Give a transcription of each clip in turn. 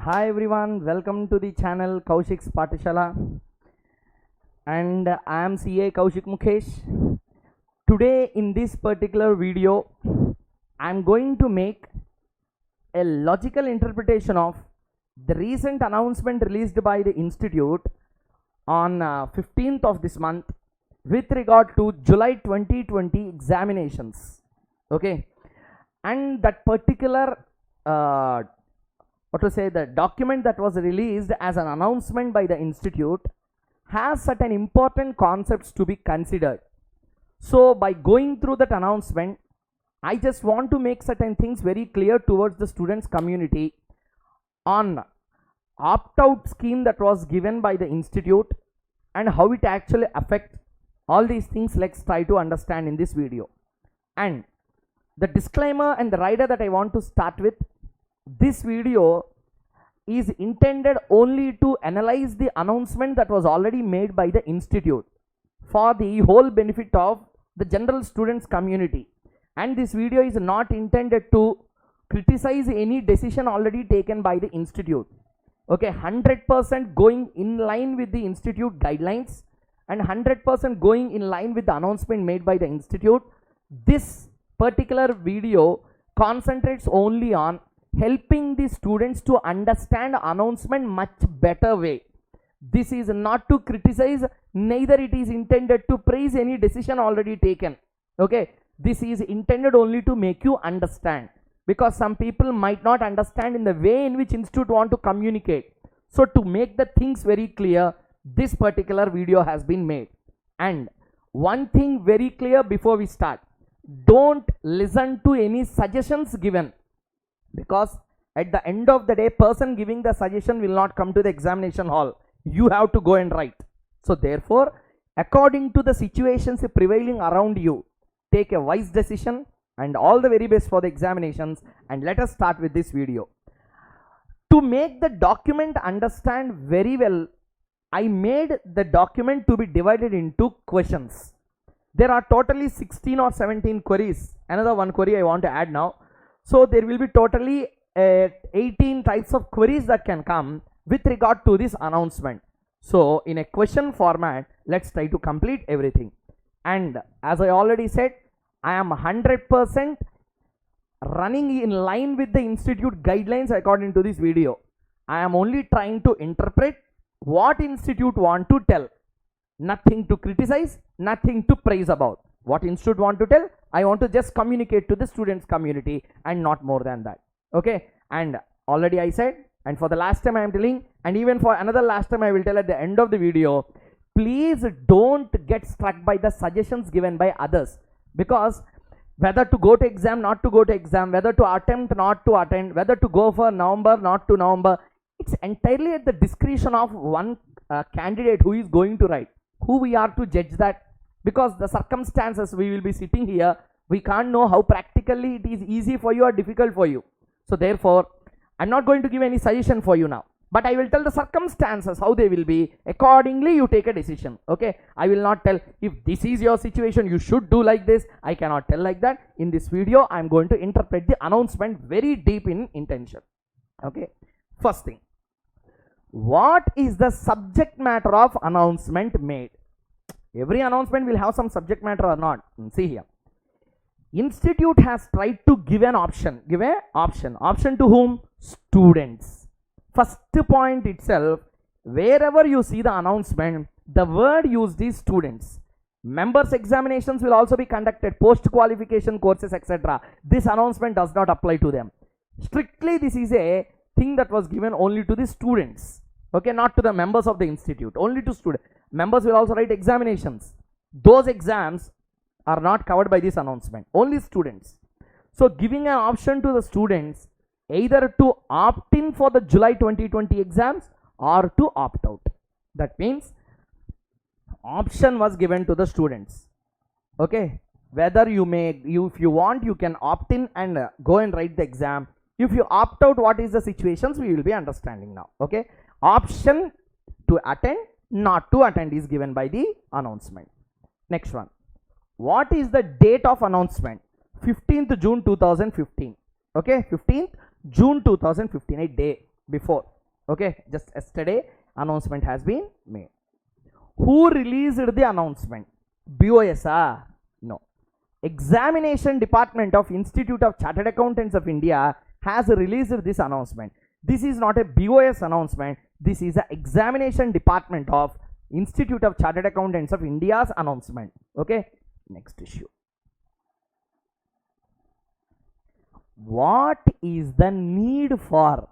Hi everyone, welcome to the channel Kaushik's Patishala, and I am CA Kaushik Mukesh. Today in this particular video I am going to make a logical interpretation of the recent announcement released by the institute on 15th of this month with regard to July 2020 examinations. Okay, and that particular the document that was released as an announcement by the institute has certain important concepts to be considered. So by going through that announcement, I just want to make certain things very clear towards the students community on opt-out scheme that was given by the institute and how it actually affects all these things. Let's try to understand in this video. And the disclaimer and the rider that I want to start with, this video is intended only to analyze the announcement that was already made by the institute for the whole benefit of the general students community, and this video is not intended to criticize any decision already taken by the institute. Okay, 100% going in line with the institute guidelines and 100% going in line with the announcement made by the institute. This particular video concentrates only on helping the students to understand announcement much better way. This is not to criticize, neither it is intended to praise any decision already taken. Okay, this is intended only to make you understand, because some people might not understand in the way in which institute want to communicate. So to make the things very clear, this particular video has been made. And one thing very clear before we start, don't listen to any suggestions given, because at the end of the day, person giving the suggestion will not come to the examination hall. You have to go and write. So therefore, according to the situations prevailing around you, take a wise decision, and all the very best for the examinations. And let us start with this video. To make the document understand very well, I made the document to be divided into questions. There are totally 16 or 17 queries. Another one query I want to add now. So there will be totally 18 types of queries that can come with regard to this announcement. So in a question format, let's try to complete everything. And as I already said, I am 100% running in line with the institute guidelines according to this video. I am only trying to interpret what institute want to tell. Nothing to criticize, nothing to praise about. What institute want to tell, I want to just communicate to the students community and not more than that. Okay, and already I said, and for the last time I am telling, and even for another last time I will tell at the end of the video, please don't get struck by the suggestions given by others, because whether to go to exam, not to go to exam, whether to attempt, not to attend, whether to go for November, not to November, it's entirely at the discretion of one candidate who is going to write. Who we are to judge that? Because the circumstances we will be sitting here, we can't know how practically it is easy for you or difficult for you. So therefore, I'm not going to give any suggestion for you now, but I will tell the circumstances how they will be. Accordingly, you take a decision. Okay, I will not tell if this is your situation, you should do like this. I cannot tell like that. In this video, I'm going to interpret the announcement very deep in intention. Okay, first thing, what is the subject matter of announcement made? Every announcement will have some subject matter or not. See here, institute has tried to give an option. Give a option to whom? Students. First point itself, wherever you see the announcement, the word used is students. Members examinations will also be conducted, post qualification courses, etc. This announcement does not apply to them. Strictly this is a thing that was given only to the students. Okay, not to the members of the institute, only to students. Members will also write examinations. Those exams are not covered by this announcement, only students. So giving an option to the students either to opt in for the July 2020 exams or to opt out. That means option was given to the students. Okay, whether you may, if you want, you can opt in and go and write the exam. If you opt out, what is the situations we will be understanding now. Okay, option to attend, not to attend is given by the announcement. Next one, what is the date of announcement? 15th June 2015. Okay, 15th June 2015, a day before. Okay, just yesterday announcement has been made. Who released the announcement? BOS? No. Examination Department of Institute of Chartered Accountants of India has released this announcement. This is not a BOS announcement. This is the Examination Department of Institute of Chartered Accountants of India's announcement. Okay, next issue. What is the need for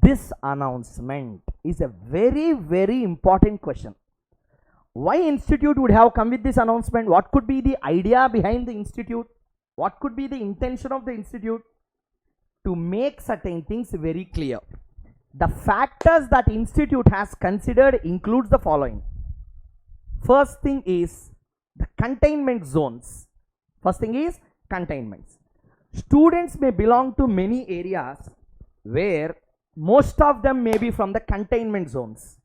this announcement is a very, very important question. Why institute would have come with this announcement? What could be the idea behind the institute? What could be the intention of the institute? To make certain things very clear. The factors that institute has considered includes the following. First thing is the containment zones. First thing is containments. Students may belong to many areas where most of them may be from the containment zones,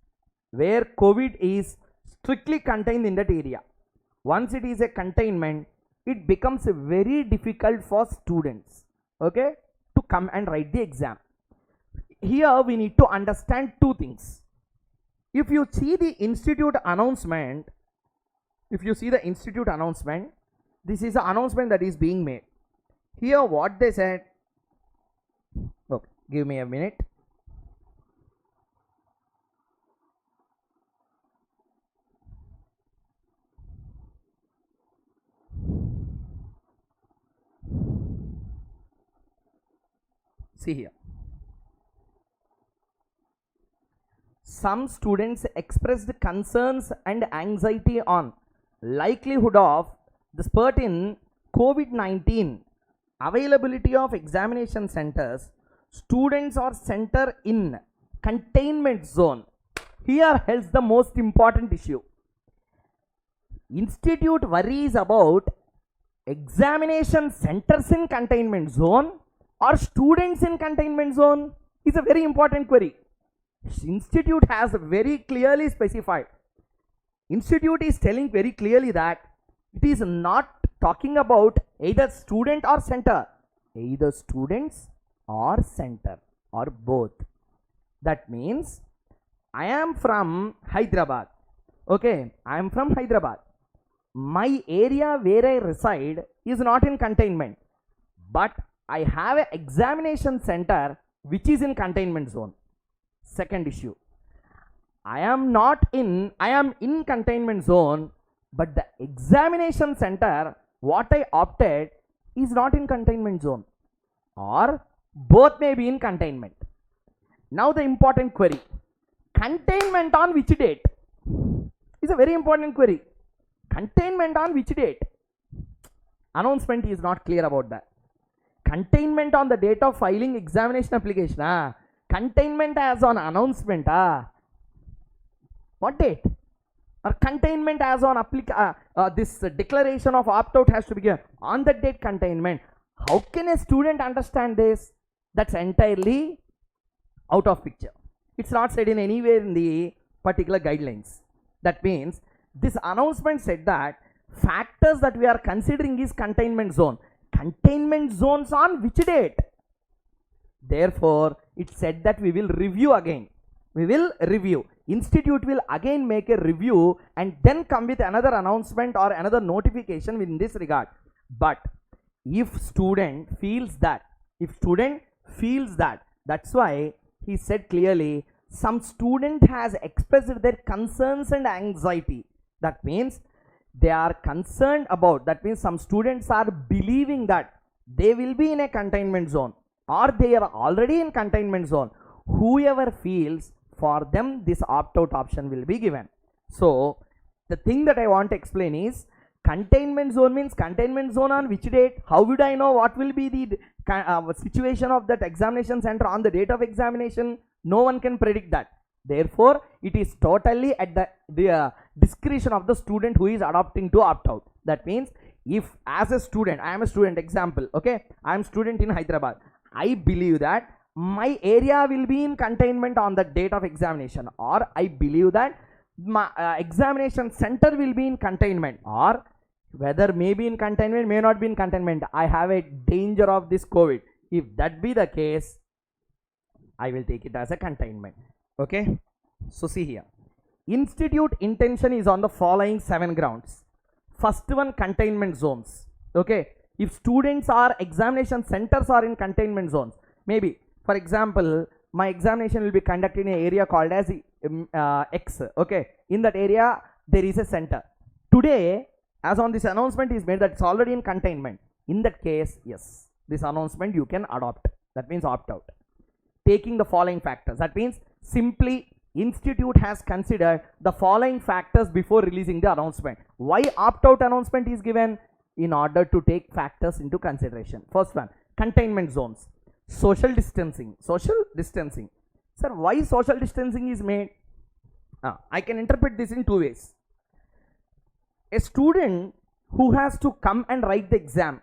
where COVID is strictly contained in that area. Once it is a containment, it becomes very difficult for students, okay, to come and write the exam. Here we need to understand two things. If you see the institute announcement, this is the announcement that is being made. Here what they said, okay, give me a minute. See here. Some students expressed concerns and anxiety on likelihood of the spurt in COVID-19, availability of examination centers, students or center in containment zone. Here helps the most important issue. Institute worries about examination centers in containment zone or students in containment zone is a very important query. Institute has very clearly specified. Institute is telling very clearly that it is not talking about either student or center, either students or center or both. That means I am from Hyderabad. Okay, I am from Hyderabad. My area where I reside is not in containment, but I have an examination center which is in containment zone. Second issue, I am in containment zone, but the examination center what I opted is not in containment zone, or both may be in containment. Now the important query, containment on which date is a very important query. Containment on which date? Announcement is not clear about that. Containment on the date of filing examination application. Containment as on announcement. What date? Or containment as on this declaration of opt-out has to be given on the date containment. How can a student understand this? That's entirely out of picture. It's not said in anywhere in the particular guidelines. That means this announcement said that factors that we are considering is containment zone. Containment zones on which date? Therefore, it said that we will review again. We will review. Institute will again make a review and then come with another announcement or another notification in this regard. But if student feels that, that's why he said clearly, some student has expressed their concerns and anxiety. That means they are concerned about, that means some students are believing that they will be in a containment zone or they are already in containment zone. Whoever feels, for them this opt-out option will be given. So the thing that I want to explain is, containment zone means containment zone on which date? How would I know what will be the situation of that examination center on the date of examination? No one can predict that. Therefore, it is totally at the discretion of the student who is adopting to opt-out. That means, if as a student, I am a student, example, okay, I am student in Hyderabad, I believe that my area will be in containment on the date of examination, or I believe that my examination center will be in containment, or whether may be in containment, may not be in containment, I have a danger of this COVID. If that be the case, I will take it as a containment. Okay, so see here. Institute intention is on the following 7 grounds. First one, containment zones. Okay, if students are examination centers are in containment zones, maybe for example, my examination will be conducted in an area called as X. Okay, in that area there is a center. Today, as on this announcement is made that it's already in containment. In that case, yes, this announcement you can adopt. That means opt out. Taking the following factors. That means simply institute has considered the following factors before releasing the announcement. Why opt out announcement is given? In order to take factors into consideration. First one, containment zones. Social distancing. Social distancing. Sir, why social distancing is made? I can interpret this in 2 ways. A student who has to come and write the exam,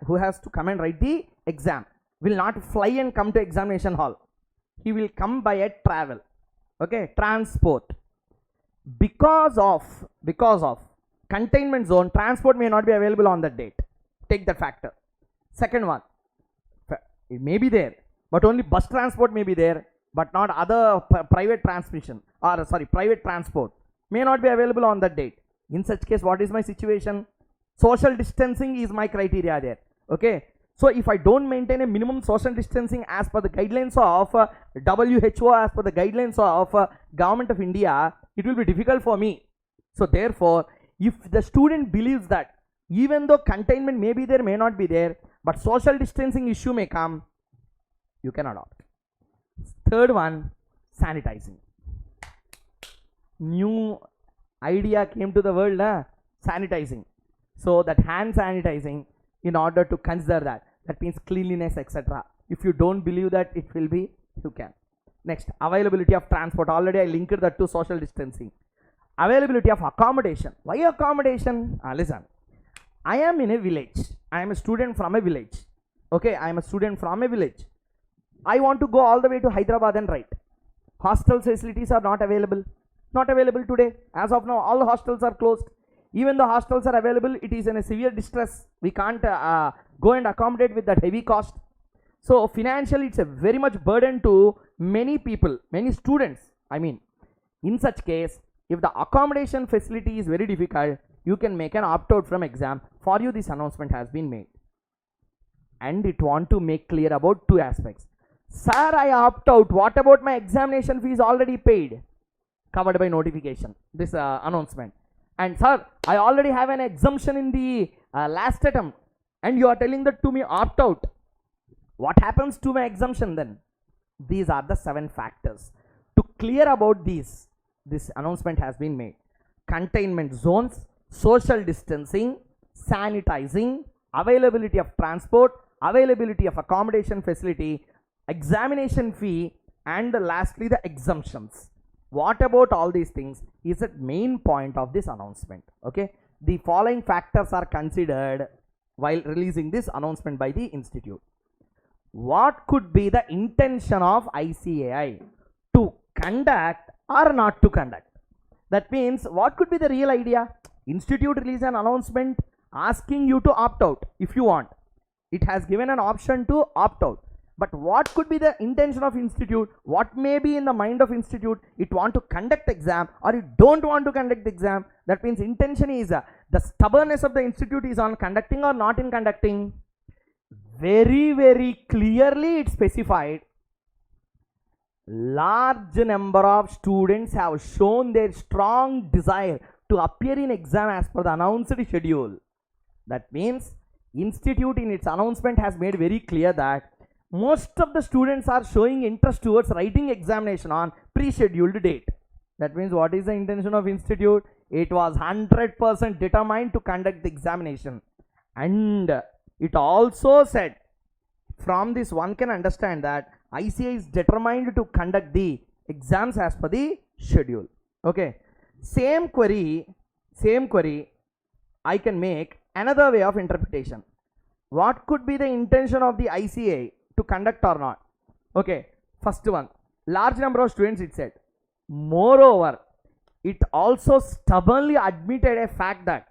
will not fly and come to examination hall. He will come by a travel. Okay, transport. Because of containment zone, transport may not be available on that date. Take that factor. Second one, it may be there, but only bus transport may be there, but not other private private transport may not be available on that date. In such case, what is my situation? Social distancing is my criteria there. Okay, so if I don't maintain a minimum social distancing as per the guidelines of WHO, as per the guidelines of Government of India, it will be difficult for me. So therefore, if the student believes that even though containment may be there, may not be there, but social distancing issue may come, you can adopt. Third one, sanitizing. New idea came to the world, sanitizing. So that hand sanitizing, in order to consider that means cleanliness, etc. If you don't believe that it will be, you can. Next, availability of transport. Already I linked that to social distancing. Availability of accommodation. Why accommodation? Listen, I am in a village. I am a student from a village. Okay, I am a student from a village. I want to go all the way to Hyderabad and write. Hostel facilities are not available. Not available today. As of now, all the hostels are closed. Even the hostels are available, it is in a severe distress. We can't go and accommodate with that heavy cost. So financially, it's a very much burden to many people, many students. I mean, in such case, if the accommodation facility is very difficult, you can make an opt-out from exam. For you, this announcement has been made. And it want to make clear about 2 aspects. Sir, I opt out. What about my examination fees already paid? Covered by notification, this announcement. And sir, I already have an exemption in the last attempt, and you are telling that to me opt out. What happens to my exemption then? These are the 7 factors. To clear about these, this announcement has been made. Containment zones, social distancing, sanitizing, availability of transport, availability of accommodation facility, examination fee, and lastly the exemptions. What about all these things is the main point of this announcement. Okay, the following factors are considered while releasing this announcement by the institute. What could be the intention of ICAI? To conduct or not to conduct? That means, what could be the real idea? Institute release an announcement asking you to opt out if you want. It has given an option to opt out. But what could be the intention of institute? What may be in the mind of institute? It want to conduct exam or it don't want to conduct the exam. That means intention is the stubbornness of the institute is on conducting or not in conducting. Very, very clearly it specified. Large number of students have shown their strong desire to appear in exam as per the announced schedule. That means institute in its announcement has made very clear that most of the students are showing interest towards writing examination on pre-scheduled date. That means, what is the intention of institute? It was 100% determined to conduct the examination. And it also said, from this one can understand that ICAI is determined to conduct the exams as per the schedule. Okay, same query I can make another way of interpretation. What could be the intention of the ICAI to conduct or not? Okay, first one, large number of students, it said. Moreover, it also stubbornly admitted a fact that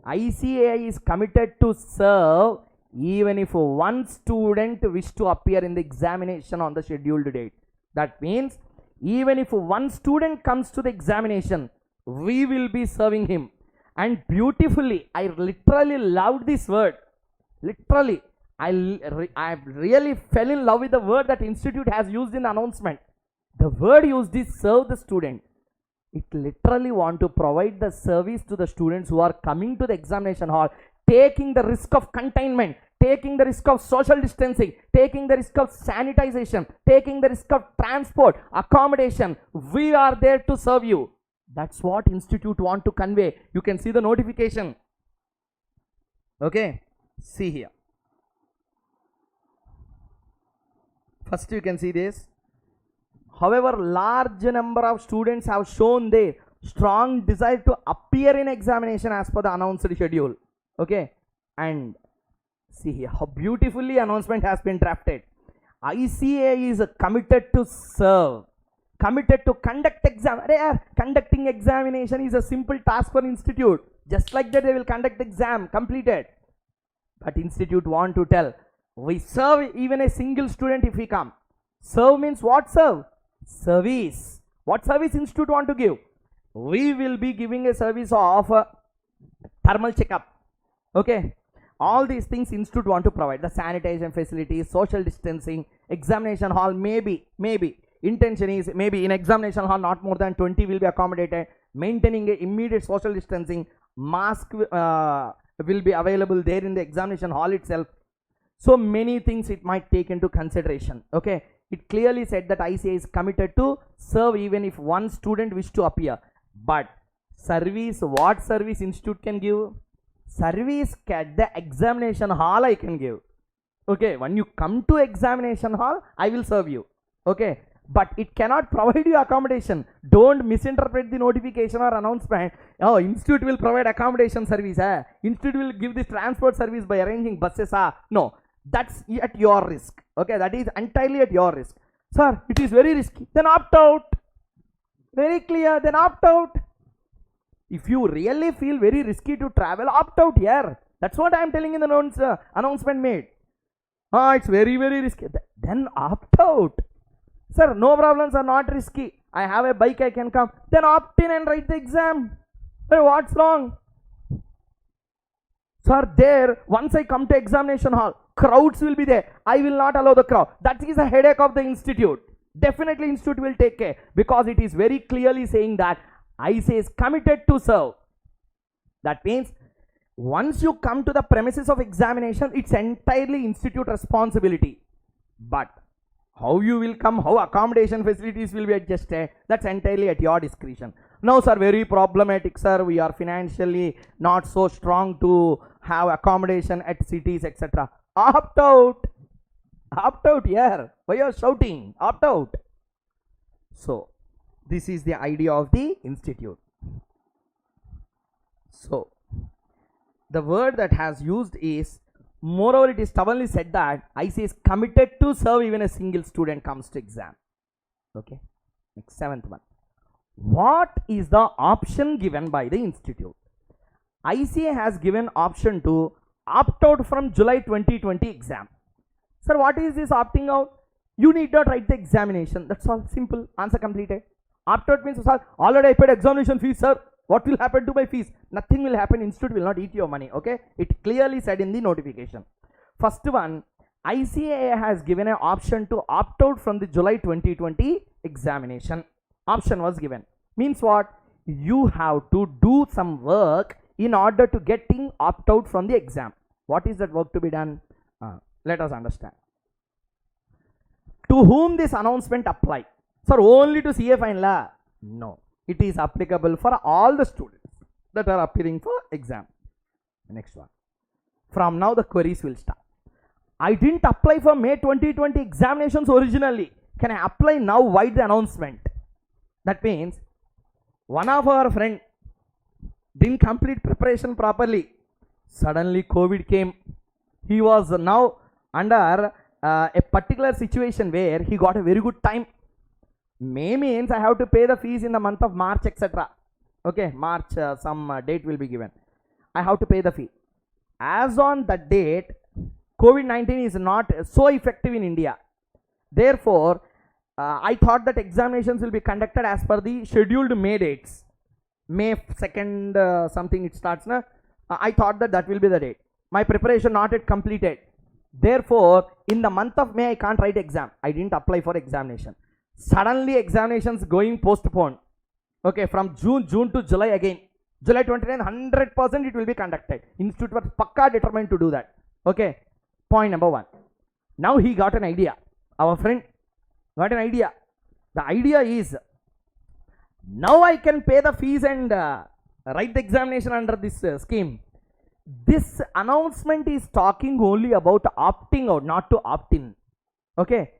ICAI is committed to serve even if one student wish to appear in the examination on the scheduled date. That means Even if one student comes to the examination, we will be serving him. And beautifully, I literally loved this word. Literally, I really fell in love with the word that institute has used in the announcement. The word used is serve the student. It literally want to provide the service to the students who are coming to the examination hall, taking the risk of containment, taking the risk of social distancing, taking the risk of sanitization, taking the risk of transport, accommodation. We are there to serve you. That's what institute want to convey. You can see the notification. Okay, see here. First you can see this. However, large number of students have shown their strong desire to appear in examination as per the announced schedule. Okay, and see here how beautifully announcement has been drafted. ICA is committed to serve, committed to conduct exam. Conducting examination is a simple task for institute. Just like that, they will conduct exam, completed. But institute want to tell, we serve even a single student if he come. Serve means what serve? Service. What service institute want to give? We will be giving a service of thermal checkup. Okay, all these things institute want to provide. The sanitation facilities, social distancing, examination hall, maybe intention is maybe in examination hall not more than 20 will be accommodated, maintaining a immediate social distancing, mask will be available there in the examination hall itself. So many things it might take into consideration. Okay, it clearly said that ICA is committed to serve even if one student wish to appear. But service, what service institute can give? Service at the examination hall I can give. Okay, when you come to examination hall, I will serve you. Okay, but it cannot provide you accommodation. Don't misinterpret the notification or announcement. Oh, institute will provide accommodation service. Institute will give this transport service by arranging buses. No, that's at your risk. Okay, that is entirely at your risk. Sir, it is very risky. Then opt out. Very clear. Then opt out. If you really feel very risky to travel, opt out here. That's what I am telling in the announcement made. It's very risky. Then opt out. Sir, no problems are not risky. I have a bike, I can come. Then opt in and write the exam. Hey, what's wrong? Sir, there, once I come to examination hall, crowds will be there. I will not allow the crowd. That is a headache of the institute. Definitely institute will take care, because it is very clearly saying that ICA is committed to serve. That means once you come to the premises of examination, it's entirely institute responsibility. But how you will come, how accommodation facilities will be adjusted, that's entirely at your discretion. No, sir, very problematic, sir. We are financially not so strong to have accommodation at cities, etc. Opt out. Opt out here. Why you are shouting? Opt out. So, this is the idea of the institute. So, the word that has used is, moreover, it is stubbornly said that ICA is committed to serve even a single student comes to exam. Okay. Next, seventh one. What is the option given by the institute? ICA has given option to opt out from July 2020 exam. Sir, what is this opting out? You need not write the examination. That's all. Simple. Answer completed. Opt out means, sir, already I paid examination fees, sir. What will happen to my fees? Nothing will happen. Institute will not eat your money. Okay. It clearly said in the notification. First one, ICA has given an option to opt out from the July 2020 examination. Option was given. Means what? You have to do some work in order to getting opt out from the exam. What is that work to be done? Let us understand. To whom this announcement apply? Sir, only to CA final la? No. It is applicable for all the students that are appearing for exam. Next one. From now the queries will start. I didn't apply for May 2020 examinations originally. Can I apply now? Why the announcement? That means one of our friend didn't complete preparation properly. Suddenly COVID came. He was now under a particular situation where he got a very good time. May means I have to pay the fees in the month of March, etc. Okay, March, some date will be given. I have to pay the fee. As on that date, COVID-19 is not so effective in India. Therefore, I thought that examinations will be conducted as per the scheduled May dates. May 2nd something it starts na. I thought that that will be the date. My preparation not yet completed. Therefore, in the month of May I can't write exam. I didn't apply for examination. Suddenly examinations going postponed. Okay, from June to July again. July 29, 100% it will be conducted. Institute was pakka determined to do that. Okay, point number 1. Now he got an idea. Our friend got an idea. The idea is, now I can pay the fees and write the examination under this scheme. This announcement is talking only about opting out, not to opt in. Okay,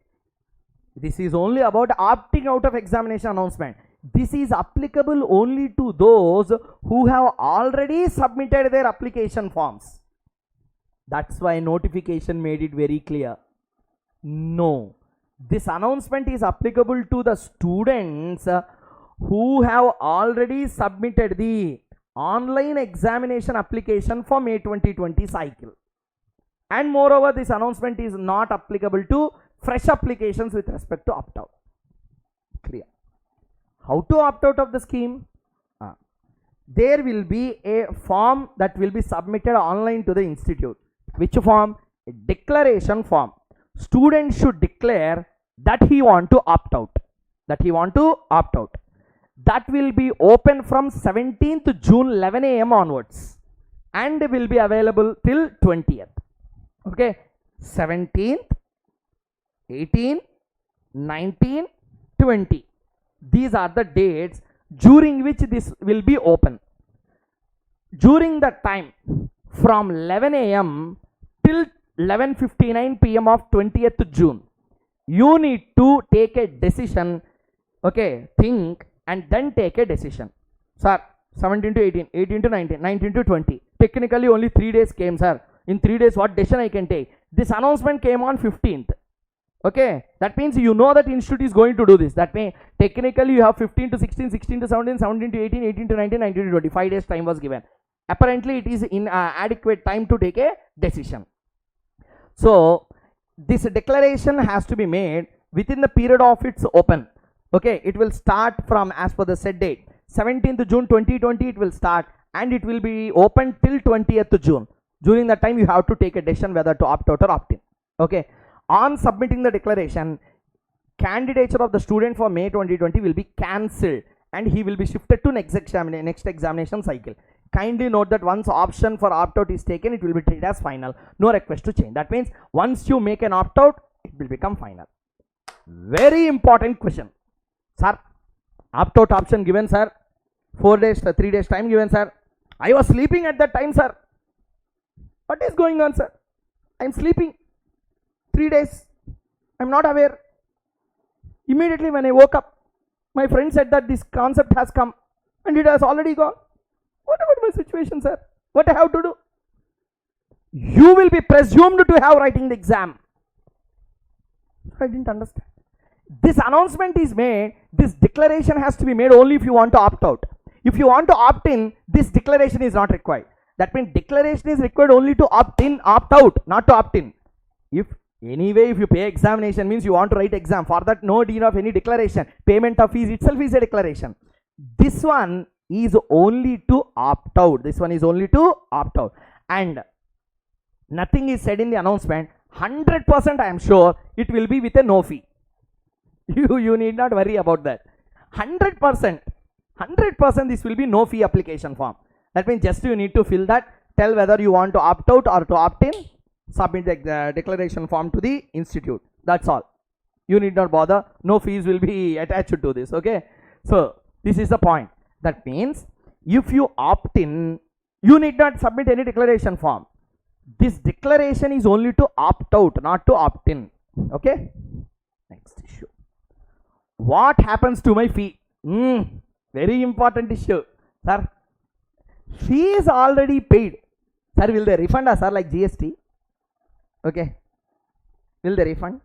this is only about opting out of examination announcement. This is applicable only to those who have already submitted their application forms. That's why notification made it very clear. No, this announcement is applicable to the students who have already submitted the online examination application for May 2020 cycle. And moreover, this announcement is not applicable to fresh applications with respect to opt-out. Clear. How to opt out of the scheme? There will be a form that will be submitted online to the institute. Which form? A declaration form. Student should declare that he want to opt out. That will be open from 17th June 11 AM onwards and will be available till 20th. Okay, 17th, 18, 19, 20. These are the dates during which this will be open. During the time from 11 AM till 11:59 PM of 20th June, you need to take a decision. Okay, think and then take a decision. Sir, 17 to 18, 18 to 19, 19 to 20. Technically only 3 days came, sir. In 3 days what decision I can take? This announcement came on 15th. Okay, that means you know that institute is going to do this. That means technically you have 15 to 16, 16 to 17, 17 to 18, 18 to 19, 19 to 20. 5 days time was given. Apparently it is in adequate time to take a decision. So this declaration has to be made within the period of its open. Okay, it will start from as per the set date. 17th June 2020 it will start and it will be open till 20th June. During that time you have to take a decision whether to opt out or opt in. Okay, on submitting the declaration, candidature of the student for May 2020 will be cancelled and he will be shifted to next examination cycle. Kindly note that once option for opt out is taken, it will be treated as final. No request to change. That means once you make an opt out, it will become final. Very important question. Sir, opt out option given, sir. 4 days, 3 days time given, sir. I was sleeping at that time, sir. What is going on, sir? I am sleeping 3 days. I am not aware. Immediately when I woke up, my friend said that this concept has come and it has already gone. What about my situation, sir? What I have to do? You will be presumed to have writing the exam. I didn't understand. This announcement is made, this declaration has to be made only if you want to opt out. If you want to opt in, this declaration is not required. That means declaration is required only to opt in, opt out, not to opt in. If anyway, if you pay examination means you want to write exam. For that, no need of any declaration. Payment of fees itself is a declaration. This one is only to opt out. This one is only to opt out. And nothing is said in the announcement. 100% I am sure it will be with a no fee. You need not worry about that. 100% this will be no fee application form. That means just you need to fill that, tell whether you want to opt out or to opt in, submit the declaration form to the institute. That's all. You need not bother. No fees will be attached to this. Okay. So this is the point. That means if you opt in, you need not submit any declaration form. This declaration is only to opt out, not to opt in. Okay. Next issue. What happens to my fee? Very important issue. Sir, fee is already paid. Sir, will they refund us, sir, like GST? Okay. Will they refund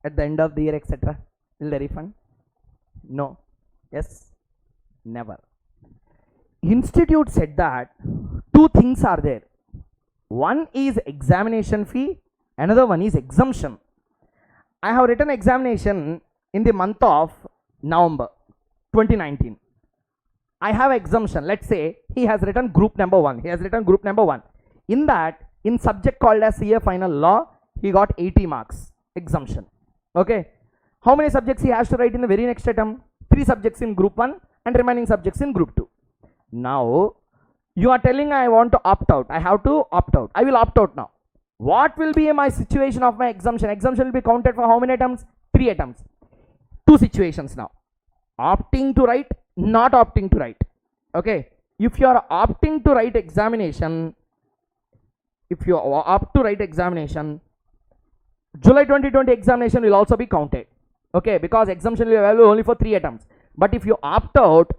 at the end of the year, etc.? Will they refund? No. Yes. Never. Institute said that two things are there. One is examination fee, another one is exemption. I have written examination in the month of November 2019. I have exemption. Let's say he has written group number 1. He has written group number 1. In that, in subject called as CA Final Law, he got 80 marks exemption. Okay. How many subjects he has to write in the very next attempt? 3 subjects in group 1 and remaining subjects in group 2. Now, you are telling I want to opt out. I have to opt out. I will opt out now. What will be my situation of my exemption? Exemption will be counted for how many attempts? 3 attempts. 2 situations now. Opting to write, not opting to write. Okay. If you are opting to write examination, if you opt to write examination, July 2020 examination will also be counted. Okay, because exemption will be available only for 3 attempts. But if you opt out,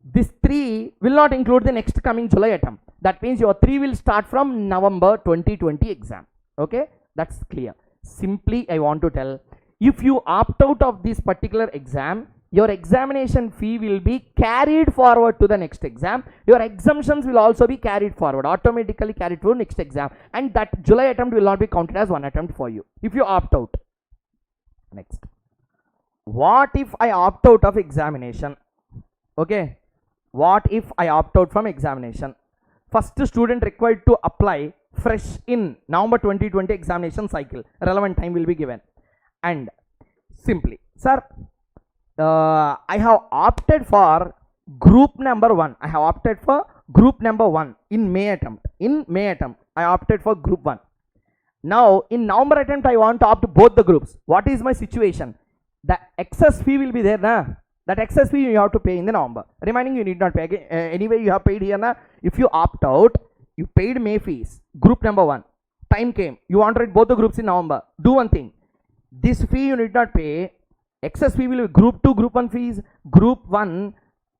this 3 will not include the next coming July attempt. That means your 3 will start from November 2020 exam. Okay, that's clear. Simply I want to tell, if you opt out of this particular exam, your examination fee will be carried forward to the next exam. Your exemptions will also be carried forward, automatically carried to next exam, and that July attempt will not be counted as one attempt for you if you opt out. Next, what if I opt out of examination? Okay, what if I opt out from examination? First student required to apply fresh in November 2020 examination cycle. Relevant time will be given. And simply, sir, I have opted for group number 1. I have opted for group number 1 in May attempt. In May attempt, I opted for group 1. Now, in November attempt, I want to opt both the groups. What is my situation? The excess fee will be there, na? That excess fee you have to pay in the November. Remaining you need not pay. Anyway, you have paid here, na? If you opt out, you paid May fees. Group number 1. Time came. You want to write both the groups in November. Do one thing. This fee you need not pay. Excess fee will be group 2, group 1 fees, group 1,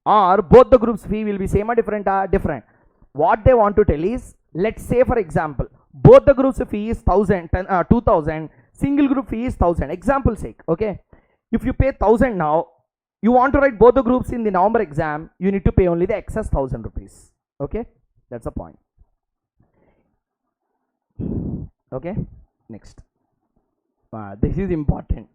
or both the groups fee will be same or different? Different. What they want to tell is, let's say for example, both the groups fee is 2000, single group fee is 1000. Example sake, okay. If you pay 1000 now, you want to write both the groups in the November exam, you need to pay only the excess 1000 rupees. Okay, that's the point. Okay, next. This is important.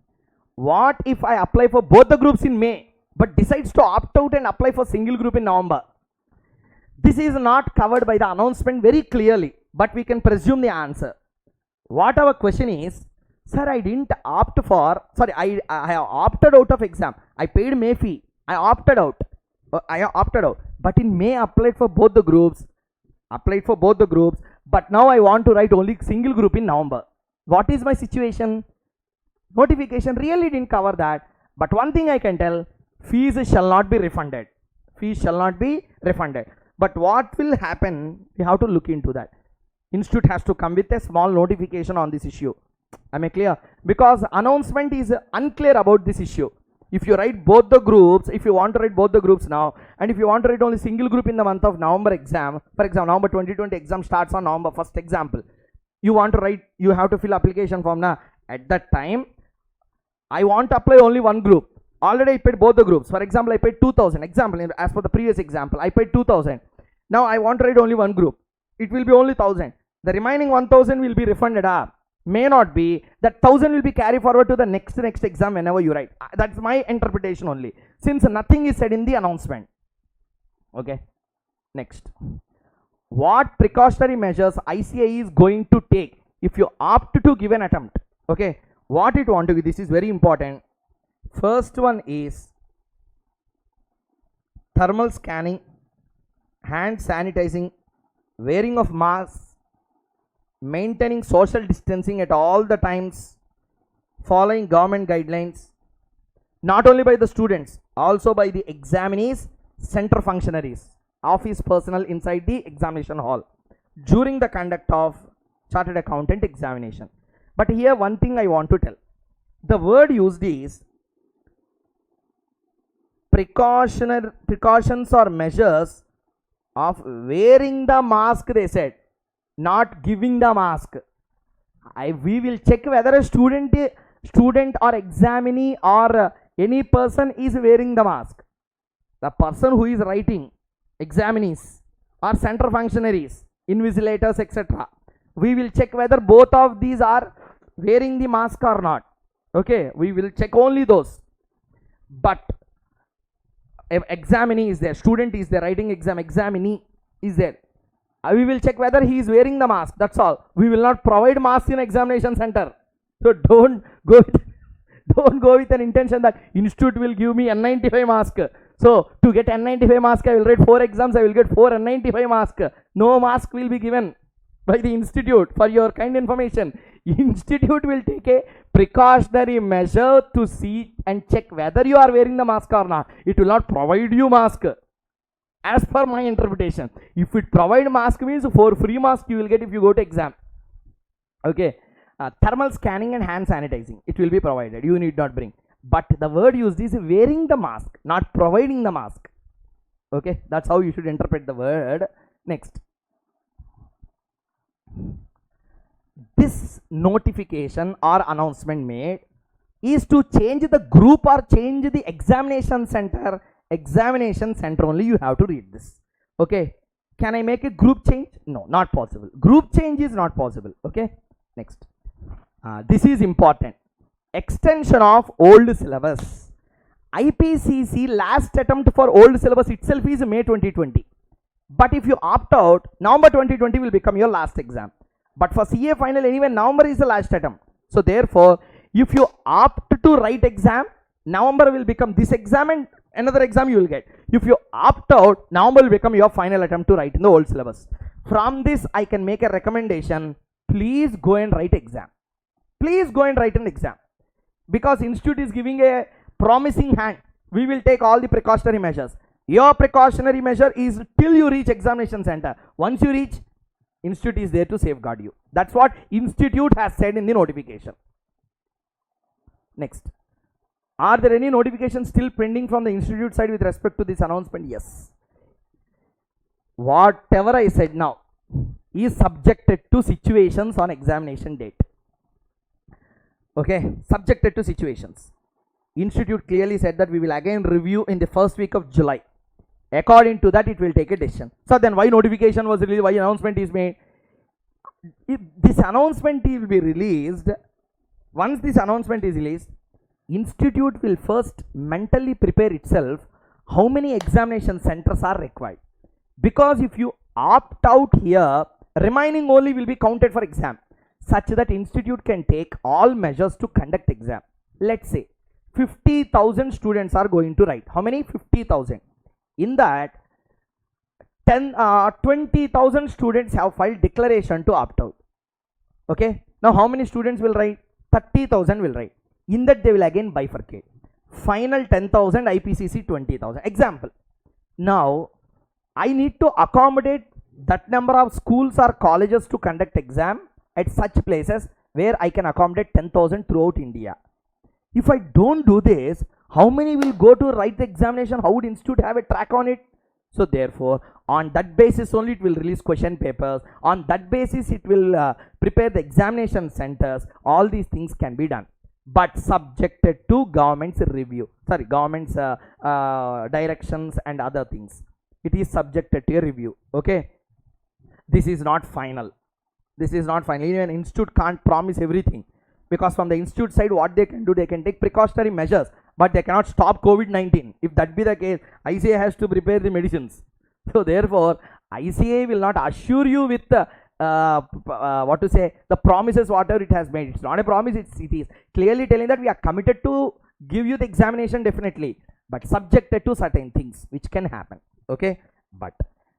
What if I apply for both the groups in May but decides to opt out and apply for single group in November? This is not covered by the announcement very clearly, but we can presume the answer. What our question is, sir, I didn't opt for, sorry, I have opted out of exam. I paid May fee. I opted out. But in May I applied for both the groups. But now I want to write only single group in November. What is my situation? Notification really didn't cover that, but one thing I can tell, fees shall not be refunded. But what will happen, we have to look into that. Institute has to come with a small notification on this issue. Am I clear? Because announcement is unclear about this issue. If you write both the groups, if you want to write both the groups now, and if you want to write only single group in the month of November exam, for example, November 2020 exam starts on November 1st example. You want to write, you have to fill application form now. At that time, I want to apply only one group. Already I paid both the groups. For example, I paid 2000. Example, as per the previous example, I paid 2000. Now I want to write only one group. It will be only 1000. The remaining 1000 will be refunded. May not be. That 1000 will be carried forward to the next exam whenever you write. That's my interpretation only, since nothing is said in the announcement. Okay. Next. What precautionary measures ICAI is going to take if you opt to give an attempt? Okay. What it want to be, this is very important. First one is thermal scanning, hand sanitizing, wearing of masks, maintaining social distancing at all the times, following government guidelines, not only by the students, also by the examinees, center functionaries, office personnel inside the examination hall during the conduct of chartered accountant examination. But here one thing I want to tell. The word used is precautions or measures of wearing the mask, they said, not giving the mask. We will check whether a student or examinee or any person is wearing the mask. The person who is writing, examinees or center functionaries, invigilators, etc. We will check whether both of these are wearing the mask or not. Okay, we will check only those. but examinee is there, student is there writing exam, examinee is there. We will check whether he is wearing the mask, that's all. We will not provide mask in examination center. So don't go with, don't go with an intention that institute will give me N95 mask. So to get N95 mask, I will write 4 exams, I will get 4 N95 mask. No mask will be given by the institute. For your kind information, institute will take a precautionary measure to see and check whether you are wearing the mask or not. It will not provide you mask, as per my interpretation. If it provide mask means for free mask you will get if you go to exam. Okay. Thermal scanning and hand sanitizing, it will be provided, you need not bring. But the word used is wearing the mask, not providing the mask. Okay, that's how you should interpret the word. Next, this notification or announcement made is to change the group or change the examination center. Examination center only you have to read this. Okay, can I make a group change? No, not possible. Group change is not possible. Okay, next. This is important. Extension of old syllabus. IPCC last attempt for old syllabus itself is May 2020. But if you opt out, November 2020 will become your last exam. But for CA final anyway, November is the last attempt. So therefore, if you opt to write exam, November will become this exam and another exam you will get. If you opt out, November will become your final attempt to write in the old syllabus. From this, I can make a recommendation. Please go and write exam. Please go and write an exam. Because institute is giving a promising hand. We will take all the precautionary measures. Your precautionary measure is till you reach examination center. Once you reach, institute is there to safeguard you. That's what institute has said in the notification. Next. Are there any notifications still pending from the institute side with respect to this announcement? Yes. Whatever I said now is subjected to situations on examination date. Okay, subjected to situations. Institute clearly said that we will again review in the first week of July. According to that, it will take a decision. So then why notification was released, why announcement is made? If this announcement will be released, once this announcement is released, institute will first mentally prepare itself how many examination centers are required. Because if you opt out here, remaining only will be counted for exam, such that institute can take all measures to conduct exam. Let's say 50,000 students are going to write. How many? 50,000. In that, 20,000 students have filed declaration to opt out. Okay. Now how many students will write? 30,000 will write. In that they will again bifurcate. Final 10,000, IPCC 20,000. Example. Now I need to accommodate that number of schools or colleges to conduct exam at such places where I can accommodate 10,000 throughout India. If I don't do this, how many will go to write the examination? How would institute have a track on it? So therefore, on that basis only it will release question papers. On that basis it will prepare the examination centers. All these things can be done, but subjected to government's review. Sorry, government's directions and other things. It is subjected to a review. Okay, this is not final. This is not final. Even institute can't promise everything, because from the institute side what they can do, they can take precautionary measures, but they cannot stop COVID-19. If that be the case, ICA has to prepare the medicines. So therefore, ICA will not assure you with the the promises whatever it has made. It's not a promise, it is clearly telling that we are committed to give you the examination definitely, but subjected to certain things which can happen. Okay, but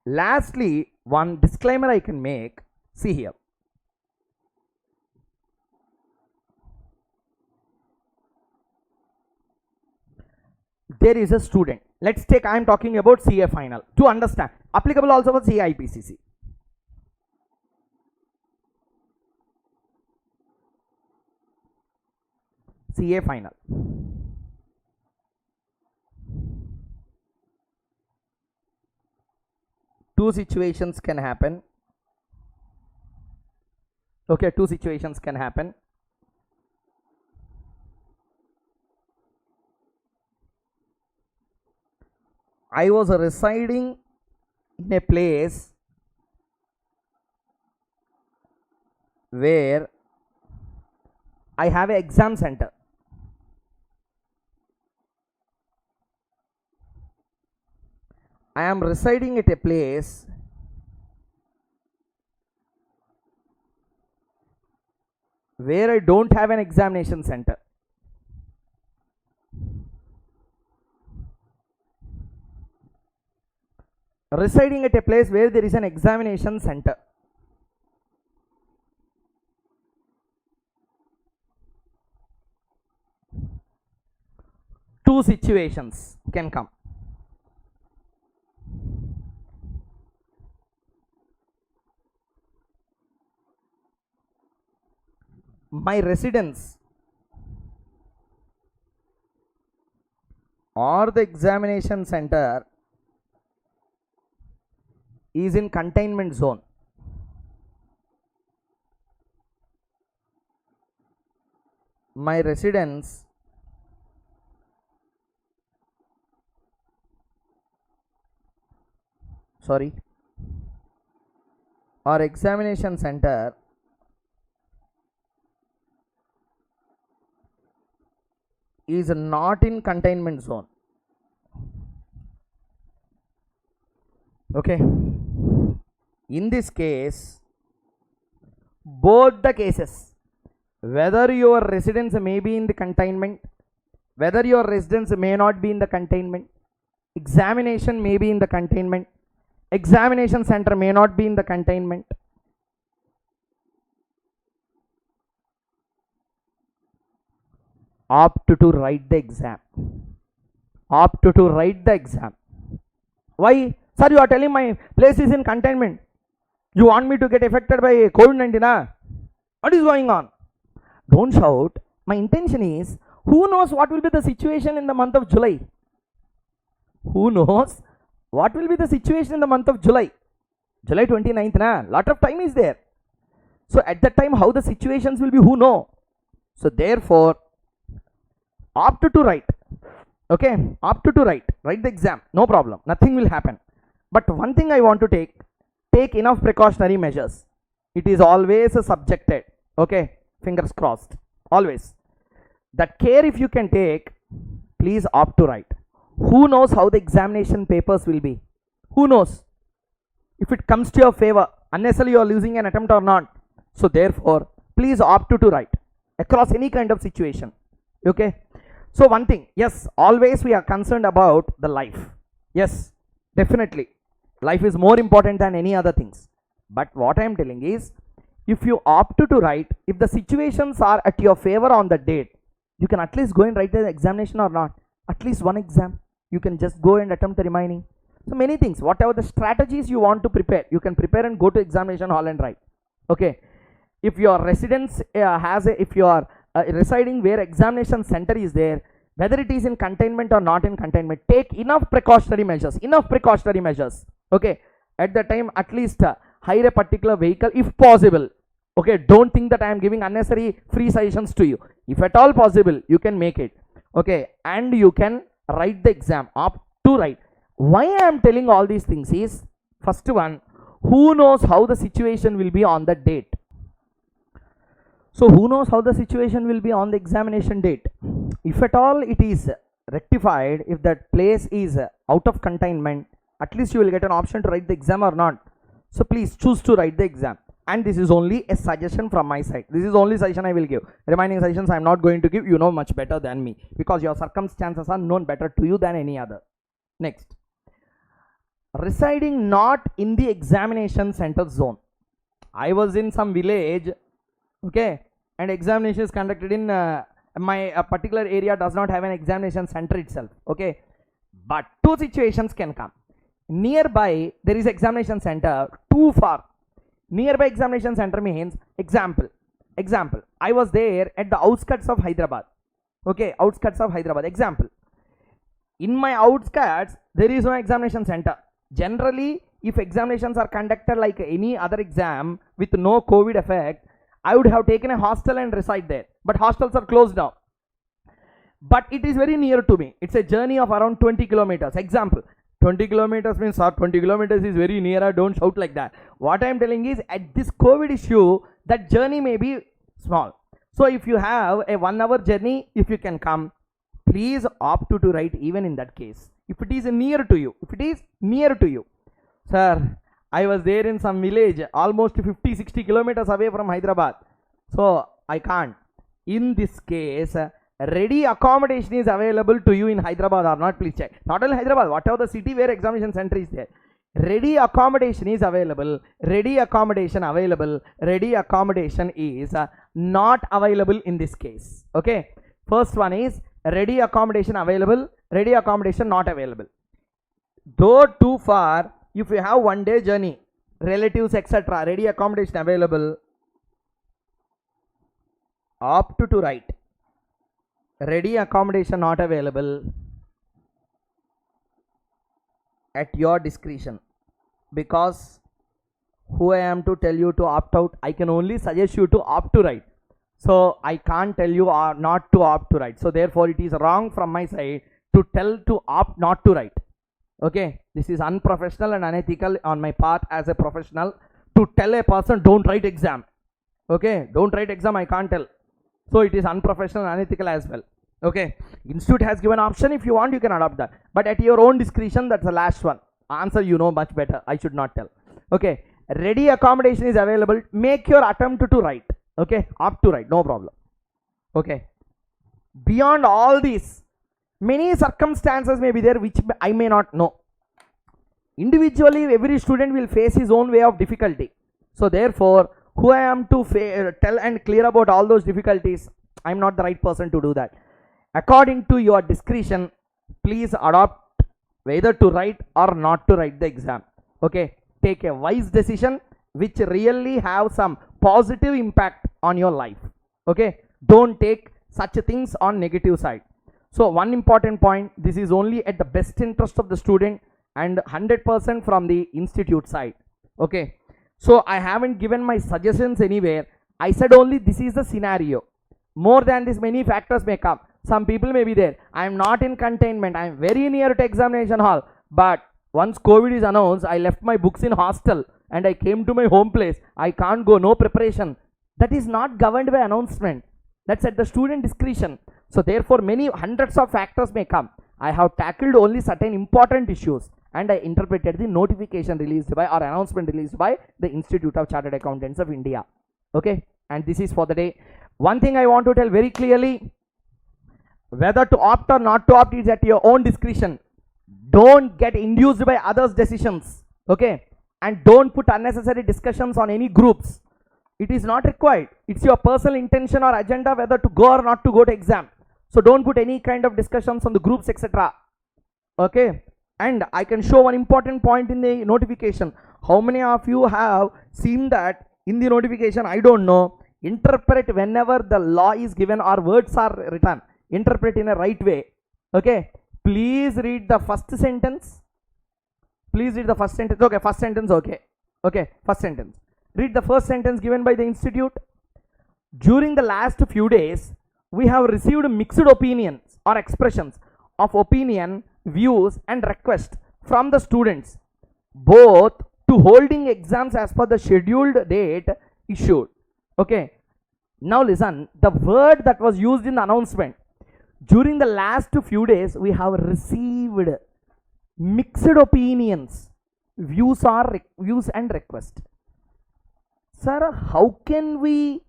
lastly, one disclaimer I can make. See here. There is a student. Let's take, I am talking about CA final to understand. Applicable also for CA IPCC. CA final. Two situations can happen. Okay, two situations can happen. I was residing in a place where I have an exam center. I am residing at a place where I don't have an examination center. Residing at a place where there is an examination center. Two situations can come. My residence or the examination center is in containment zone. My residence or examination center is not in containment zone. Okay, in this case, both the cases, whether your residence may be in the containment, whether your residence may not be in the containment, examination may be in the containment, examination center may not be in the containment, opt to write the exam. Opt to write the exam. Why? Sir, you are telling my place is in containment. You want me to get affected by COVID-19? What is going on? Don't shout. My intention is, who knows what will be the situation in the month of July? Who knows what will be the situation in the month of July? July 29th, na? Lot of time is there. So at that time, how the situations will be, who know? So therefore, opt to write. Okay, opt to write the exam, no problem, nothing will happen. But one thing I want to take enough precautionary measures. It is always subjected. Okay, fingers crossed, always. That care if you can take, please opt to write. Who knows how the examination papers will be? Who knows? If it comes to your favor, unnecessarily you are losing an attempt or not. So therefore, please opt to write across any kind of situation. Okay. So one thing, yes, always we are concerned about the life. Yes, definitely. Life is more important than any other things. But what I am telling is, if you opt to write, if the situations are at your favor on the date, you can at least go and write the examination or not. At least one exam. You can just go and attempt the remaining. So many things, whatever the strategies you want to prepare, you can prepare and go to examination hall and write. Okay. If your residence if you are residing where examination center is there, whether it is in containment or not in containment, take enough precautionary measures. Okay, at the time, at least hire a particular vehicle if possible. Okay, don't think that I am giving unnecessary free suggestions to you. If at all possible, you can make it. Okay, and you can write the exam, opt to write. Why I am telling all these things is, first one, who knows how the situation will be on the date? So who knows how the situation will be on the examination date? If at all it is rectified, if that place is out of containment, at least you will get an option to write the exam or not. So please choose to write the exam. And this is only a suggestion from my side. This is only suggestion I will give. Remaining suggestions I am not going to give. You know much better than me, because your circumstances are known better to you than any other. Next, residing not in the examination center zone. I was in some village, okay, and examination is conducted in my particular area does not have an examination center itself. Okay, but two situations can come. Nearby there is examination center, too far. Nearby examination center means, example, I was there at the outskirts of Hyderabad. Okay, outskirts of Hyderabad. Example, in my outskirts there is no examination center. Generally, if examinations are conducted like any other exam with no COVID effect, I would have taken a hostel and reside there. But hostels are closed now. But it is very near to me. It's a journey of around 20 kilometers. Example, 20 kilometers means, sir, 20 kilometers is very near. Don't shout like that. What I am telling is, at this COVID issue, that journey may be small. So if you have a 1 hour journey, if you can come, please opt to write even in that case. If it is near to you, Sir, I was there in some village almost 50-60 kilometers away from Hyderabad, so I can't. In this case, ready accommodation is available to you in Hyderabad or not, please check. Not only Hyderabad, whatever the city where examination center is there, ready accommodation is available. Ready accommodation is not available in this case. Okay, first one is ready accommodation available, ready accommodation not available. Though too far, if you have 1 day journey, relatives etc., ready accommodation available, opt to write. Ready accommodation not available, at your discretion, because who I am to tell you to opt out? I can only suggest you to opt to write, so I can't tell you not to opt to write. So therefore it is wrong from my side to tell to opt not to write. Okay, this is unprofessional and unethical on my part as a professional to tell a person don't write exam. Okay, don't write exam, I can't tell. So it is unprofessional and unethical as well. Okay, institute has given option, if you want you can adopt that, but at your own discretion. That's the last one. Answer you know much better, I should not tell. Okay, ready accommodation is available, make your attempt to write. Okay, opt to write, no problem. Okay, beyond all these, many circumstances may be there which I may not know. Individually every student will face his own way of difficulty, so therefore who I am to tell and clear about all those difficulties? I am not the right person to do that. According to your discretion, please adopt whether to write or not to write the exam. Okay, take a wise decision which really have some positive impact on your life. Okay, don't take such things on negative side. So one important point, this is only at the best interest of the student and 100% from the institute side. Okay, so I haven't given my suggestions anywhere. I said only this is the scenario. More than this, many factors may come. Some people may be there, I am not in containment, I am very near to examination hall, but once COVID is announced, I left my books in hostel and I came to my home place. I can't go, no preparation. That is not governed by announcement. That's at the student discretion. So therefore many hundreds of factors may come. I have tackled only certain important issues and I interpreted the notification released by or announcement released by the Institute of Chartered Accountants of India. Okay, and this is for the day. One thing I want to tell very clearly, whether to opt or not to opt is at your own discretion. Don't get induced by others' decisions. Okay, and don't put unnecessary discussions on any groups. It is not required. It's your personal intention or agenda whether to go or not to go to exam. So don't put any kind of discussions on the groups etc. Okay, and I can show one important point in the notification. How many of you have seen that in the notification? I don't know. Interpret whenever the law is given or words are written. Interpret in a right way. Okay, please read the first sentence. Please read the first sentence. Okay, first sentence. Okay, first sentence. Read the first sentence given by the institute. During the last few days, we have received mixed opinions or expressions of opinion, views and requests from the students, both to holding exams as per the scheduled date issued. Okay, now listen, the word that was used in the announcement, during the last few days we have received mixed opinions, views and requests. Sir, how can we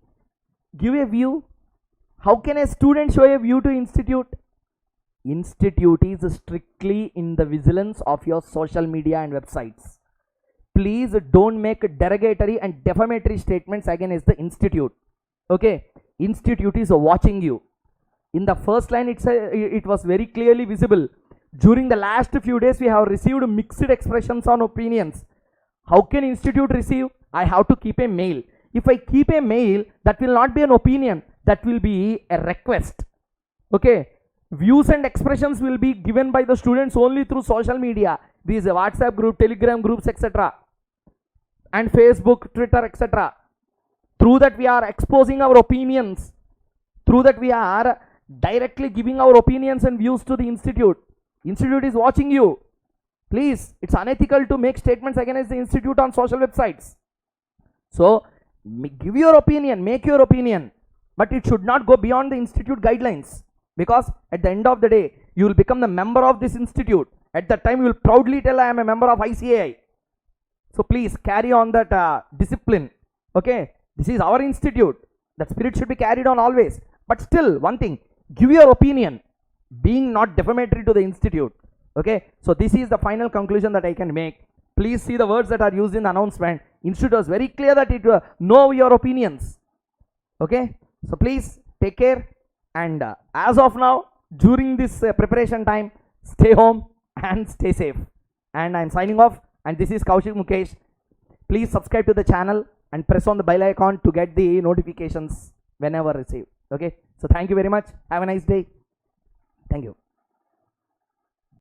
give a view? How can a student show a view to institute? Institute is strictly in the vigilance of your social media and websites. Please don't make derogatory and defamatory statements against the institute. Okay, institute is watching you. In the first line it was very clearly visible. During the last few days we have received mixed expressions on opinions. How can institute receive? I have to keep a mail. If I keep a mail, that will not be an opinion, that will be a request. Okay, views and expressions will be given by the students only through social media, these WhatsApp group, Telegram groups etc. and Facebook, Twitter etc. Through that we are exposing our opinions. Through that we are directly giving our opinions and views to the institute. Institute is watching you. Please, it's unethical to make statements against the institute on social websites. So give your opinion, make your opinion, but it should not go beyond the institute guidelines. because at the end of the day, you will become the member of this institute. At that time, you will proudly tell, I am a member of ICAI. So please carry on that discipline. Okay, this is our institute. That spirit should be carried on always. But still, one thing, give your opinion, being not defamatory to the institute. Okay, so this is the final conclusion that I can make. Please see the words that are used in the announcement. Institute was very clear that it know your opinions. Okay, so please take care, and as of now, during this preparation time, stay home and stay safe. And I'm signing off, and this is Kaushik Mukesh. Please subscribe to the channel and press on the bell icon to get the notifications whenever received. Okay, so thank you very much. Have a nice day. Thank you.